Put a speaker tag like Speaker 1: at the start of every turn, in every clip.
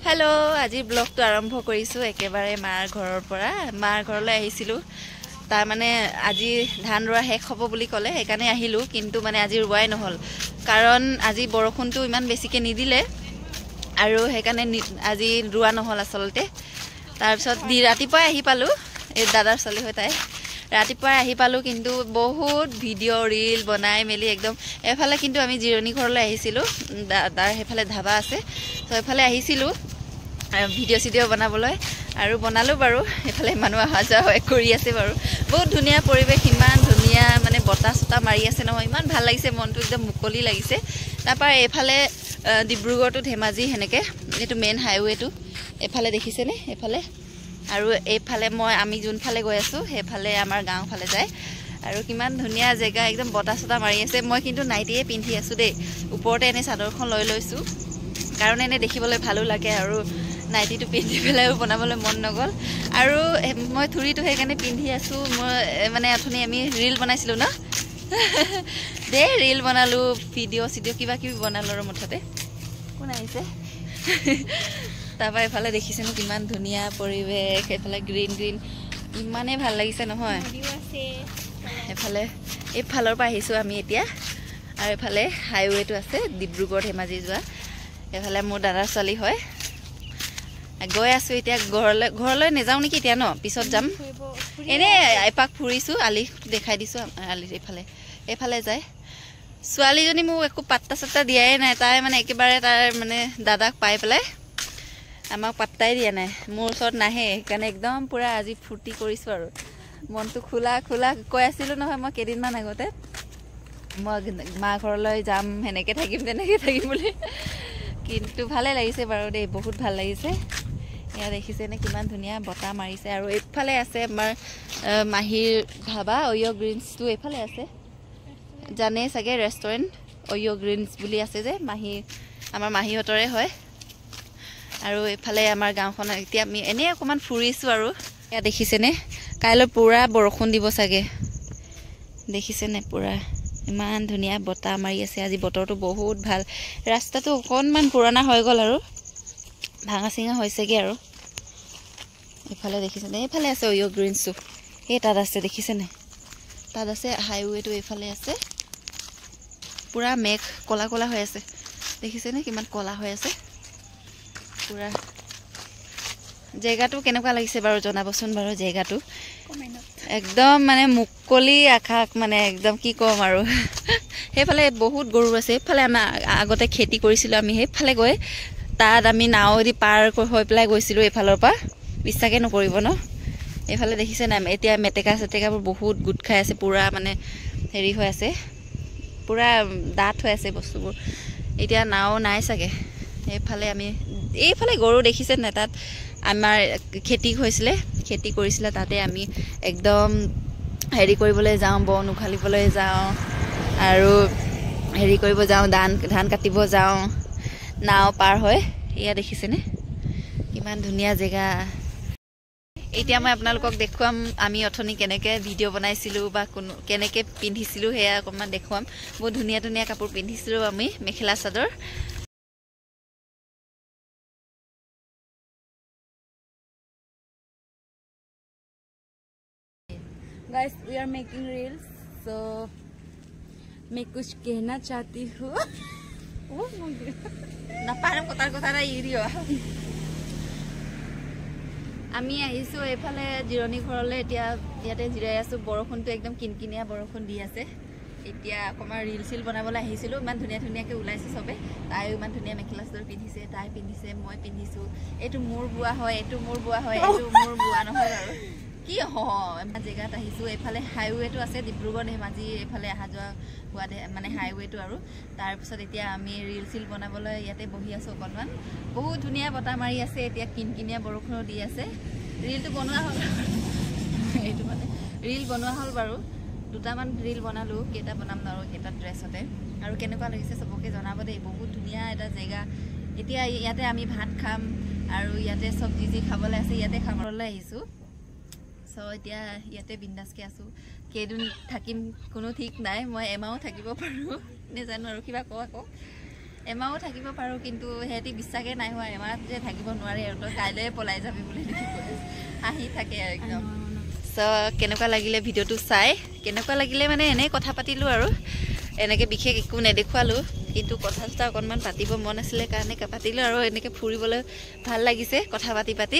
Speaker 1: Hello আজি ব্লগটো আৰম্ভ কৰিছো একেবাৰে মাৰ ঘৰৰ পৰা মাৰ ঘৰলৈ আহিছিলো তাৰ মানে আজি ধান ৰোৱা শেষ হ'ব বুলি ক'লে সেইকাৰণে আহিলো কিন্তু মানে আজি ৰোৱাই নহল কাৰণ আজি বৰষুণটো ইমান বেছিকে নিদিলে আৰু সেইকাৰণে আজি ৰোৱা নহল আসলতে তাৰ পিছত ৰাতিপুৱা আহি পালো এই দাদাৰ ছোৱালী হৈ তাই ৰাতিপুৱা আহি পালো কিন্তু বহুত ভিডিও ৰীল বনাই মেলি একদম এফালে কিন্তু আমি জিৰণি ঘৰলৈ আহিছিলো দাদাৰ হেফালে ধাবা আছে তো এফালে আহিছিলো ভিডিও সিডিও বনাবলৈ আৰু বনালো বাৰু এফালে মানুহ আহা যোৱা কৰি আছে বাৰু বহুত ধুনীয়া পৰিবেশ ইমান ধুনীয়া মানে বতাহ চতা মাৰি আছে নহয় ইমান ভাল লাগিছে মনটো একদম মুকলি লাগিছে তাৰপৰা এফালে ডিব্ৰুগড় টু ধেমাজি হেনেকে এটো মেইন হাইৱেটো এফালে দেখিছেনে এফালে আৰু এইফালে মই আমি যোনফালে গৈ আছো হেফালে আমাৰ গাঁও ফালে যায় আৰু কিমান ধুনীয়া জেগা একদম বতাহ চতা মাৰি আছে মই কিন্তু নাইটিয়ে পিন্ধি আছো দেই ওপৰতে এনে চাদৰখন লৈ লৈছো কাৰণ এনে দেখিবলৈ ভালো লাগে আৰু নাইটিটো পিন্ধি পেলাইও বনাবলৈ মন নগল আৰু মই থুৰিটো সেইকাৰণে পিন্ধি আছো মই মানে অথনি আমি ৰীল বনাইছিলো ন দে ৰীল বনালো ভিডিও সিডিও কিবা কিবি বনালো আৰু মুঠতে কোন আহিছে তাৰপৰা এফালে দেখিছেনে কিমান ধুনীয়া পৰিবেশ এফালে গ্ৰীণ গ্ৰীণ ইমানে ভাল লাগিছে নহয় এফালে এইফালৰ পৰা আহিছো আমি এতিয়া আৰু এফালে হাইৱেটো আছে ডিব্ৰুগড় ধেমাজি যোৱা এফালে মোৰ দাদাৰ ছোৱালী হয় গৈ আছো এতিয়া ঘৰলৈ নেযাও নেকি এতিয়া ন পিছত যাম এনে এপাক ফুৰিছো আলি দেখাই দিছো আলি এফালে যায় ছোৱালীজনী মোক একো পাত্তা সত্তা দিয়াই নাই তাই মানে একেবাৰে তাৰ মানে দাদাক পাই পেলাই আমাক পাত্তাই দিয়া নাই মোৰ ওচৰত নাহে সেইকাৰণে একদম পুৰা আজি ফুৰ্তি কৰিছো আৰু মনটো খোলা খোলা কৈ আছিলো নহয় মই কেইদিনমান আগতে মই মা ঘৰলৈ যাম হেনেকে থাকিম তেনেকে থাকিম বুলি কিন্তু ভালে লাগিছে বাৰু দেই বহুত ভাল লাগিছে ইয়া দেখিছেনে কিমান ধুনীয়া বতাহ মাৰিছে আৰু এইফালে আছে আমাৰ মাহিৰ ধাবা অয়ো গ্ৰীনছটো এইফালে আছে জানে চাগে ৰেষ্টুৰেণ্ট অয়ো গ্ৰীনছ বুলি আছে যে আমাৰ মাহীহঁতৰে হয় আৰু এইফালে আমাৰ গাঁওখন এতিয়া আমি এনে অকমান ফুৰিছো আৰু ইয়া দেখিছেনে কাইলৈ পুৰা বৰষুণ দিব চাগে দেখিছেনে পুৰা ইমান ধুনীয়া বতাহ মাৰি আছে আজি বতৰটো বহুত ভাল ৰাস্তাটো অকনমান পুৰণা হৈ গল আৰু ভাঙা চিঙা হৈছেগে আৰু এফালে দেখিছেনে এফালে আছে অয়ো গ্ৰীনছটো এই তাত আছে দেখিছেনে তাত আছে হাইৱেটো এইফালে আছে পুৰা মেঘ কলা কলা হৈ আছে দেখিছেনে কিমান কলা হৈ আছে পুৰা জেগাটো কেনেকুৱা লাগিছে বাৰু জনাবচোন বাৰু জেগাটো একদম মানে মুকলি আকাশ মানে একদম কি কম আৰু সেইফালে বহুত গৰু আছে এইফালে আমাৰ আগতে খেতি কৰিছিলো আমি সেইফালে গৈ তাত আমি নাওদি পাৰ হৈ পেলাই গৈছিলো এইফালৰ পৰা বিশ্বাসে নকৰিব ন এইফালে দেখিছে না এতিয়া মেটেকা চেটেকাবোৰ বহুত গুট খাই আছে পুৰা মানে হেৰি হৈ আছে পুৰা ডাঠ হৈ আছে বস্তুবোৰ এতিয়া নাও নাই চাগে এইফালে গৰু দেখিছে না তাত আমাৰ খেতি হৈছিলে খেতি কৰিছিলে তাতে আমি একদম হেৰি কৰিবলৈ যাওঁ বন উঘালিবলৈ যাওঁ আৰু হেৰি কৰিব যাওঁ ধান কাটিব যাওঁ নাও পাৰ হয় ইয়া দেখিছেনে কিমান ধুনীয়া জেগা এতিয়া মই আপোনালোকক দেখুৱাম আমি অথনি কেনেকে ভিডিও বনাইছিলো বা কেনেকে পিন্ধিছিলো হেয়া অকমান দেখুৱাম বহুত ধুনীয়া ধুনীয়া কাপোৰ পিন্ধিছিলো আমি mekhela chador
Speaker 2: Guys, we are making reels, so मैं कुछ कहना चाहती हूँ.
Speaker 1: নাপাৰম কথা নাই ইৰিও আমি আহিছো এফালে জিৰণি ঘৰলৈ এতিয়া ইয়াতে জিৰাই আছো বৰষুণটো একদম কিনকিনিয়া বৰষুণ দি আছে এতিয়া অকমান ৰীল চিল বনাবলৈ আহিছিলো ইমান ধুনীয়া ধুনীয়াকে ওলাইছে সবে তাই ইমান ধুনীয়া মেখেলা চাদৰ পিন্ধিছে তাই পিন্ধিছে মই পিন্ধিছো এইটো মোৰ বুৱা হয় এইটো মোৰ বুৱা নহয় আৰু কি জেগাত আহিছো এফালে হাইৱেটো আছে ডিব্ৰুগড় ধেমাজি এফালে আহা যোৱা হোৱা মানে হাইৱেটো আৰু তাৰপিছত এতিয়া আমি ৰীল চিল বনাবলৈ ইয়াতে বহি আছো অকণমান বহুত ধুনীয়া বতাহ মাৰি আছে এতিয়া কিনকিনিয়া বৰষুণো দি আছে ৰীলটো বনোৱা হ'ল এইটো মানে ৰীল বনোৱা হ'ল বাৰু দুটামান ৰীল বনালো কেইটা বনাম আৰু কেইটা ড্ৰেছতে আৰু কেনেকুৱা লাগিছে সবকে জনাব দেই বহুত ধুনীয়া এটা জেগা এতিয়া ইয়াতে আমি ভাত খাম আৰু ইয়াতে সবজি যি খাবলৈ আছে ইয়াতে খাবলৈ আহিছো সো এতিয়া ইয়াতে বিন্দাসকে আছো কেইদিন থাকিম কোনো ঠিক নাই মই এমাও থাকিব পাৰো নেজানো আৰু কিবা কোৱা এমাহো থাকিব পাৰোঁ কিন্তু সিহঁতি বিশ্বাসে নাই হোৱা এমাহ যে থাকিব নোৱাৰে আৰু তই কাইলৈ পলাই যাবি বুলি হাঁহি থাকে আৰু একদম চ' কেনেকুৱা লাগিলে ভিডিঅ'টো চাই কেনেকুৱা লাগিলে মানে এনেই কথা পাতিলোঁ আৰু এনেকৈ বিশেষ একো নেদেখুৱালোঁ কিন্তু কথা চথা অকণমান পাতিব মন আছিলে কাৰণে পাতিলোঁ আৰু এনেকৈ ফুৰিবলৈ ভাল লাগিছে কথা পাতি পাতি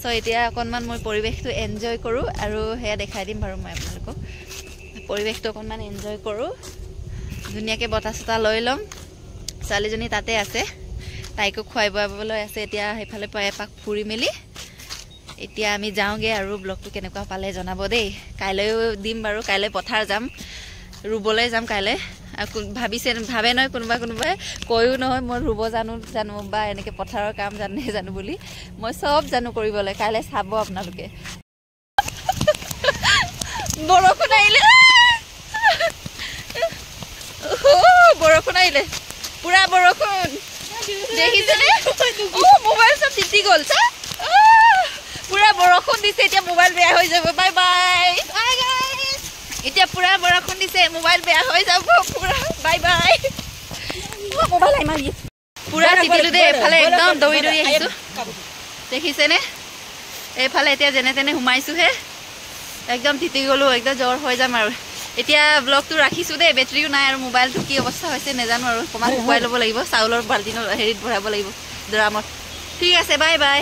Speaker 1: চ' এতিয়া অকণমান মই পৰিৱেশটো এনজয় কৰোঁ আৰু সেয়া দেখাই দিম বাৰু মই আপোনালোকক পৰিৱেশটো অকণমান এনজয় কৰোঁ ধুনীয়াকৈ বতাহ চতাহ লৈ ল'ম ছোৱালীজনী তাতে আছে তাইকো খুৱাই বোৱাবলৈ আছে এতিয়া সেইফালে এপাক ফুৰি মেলি এতিয়া আমি যাওঁগৈ আৰু ব্লগটো কেনেকুৱা পালে জনাব দেই কাইলৈও দিম বাৰু কাইলৈ পথাৰ যাম ৰুবলৈ যাম কাইলৈ ভাবে নহয় কোনোবাই কৈও নহয় মই ৰুব জানো বা এনেকৈ পথাৰৰ কাম জানো বুলি মই চব জানো কৰিবলৈ কাইলৈ চাব আপোনালোকে বৰষুণ আহিলে বৰষুণ আহিলে পুৰা বৰষুণ দেখিছেনে মোবাইল চব তিতি গ'ল পুৰা বৰষুণ দিছে এতিয়া মোবাইল বেয়া হৈ যাব বাই বাই এতিয়া পুৰা বৰষুণ দিছে মোবাইল বেয়া হৈ যাব পুৰা বাই বাই মোবাইল পুৰা তিতিলো দেই এইফালে একদম দৌৰি আহিছোঁ দেখিছেনে এইফালে এতিয়া যেনে তেনে সোমাইছোঁহে একদম তিতি গ'লোঁ একদম জ্বৰ হৈ যাম আৰু এতিয়া ব্লগটো ৰাখিছোঁ দেই বেটেৰীও নাই আৰু মোবাইলটো কি অৱস্থা হৈছে নাজানো আৰু অকণমান শুকুৱাই ল'ব লাগিব চাউলৰ বাল্টিনৰ হেৰিত ভৰাব লাগিব ড্ৰামত ঠিক আছে বাই বাই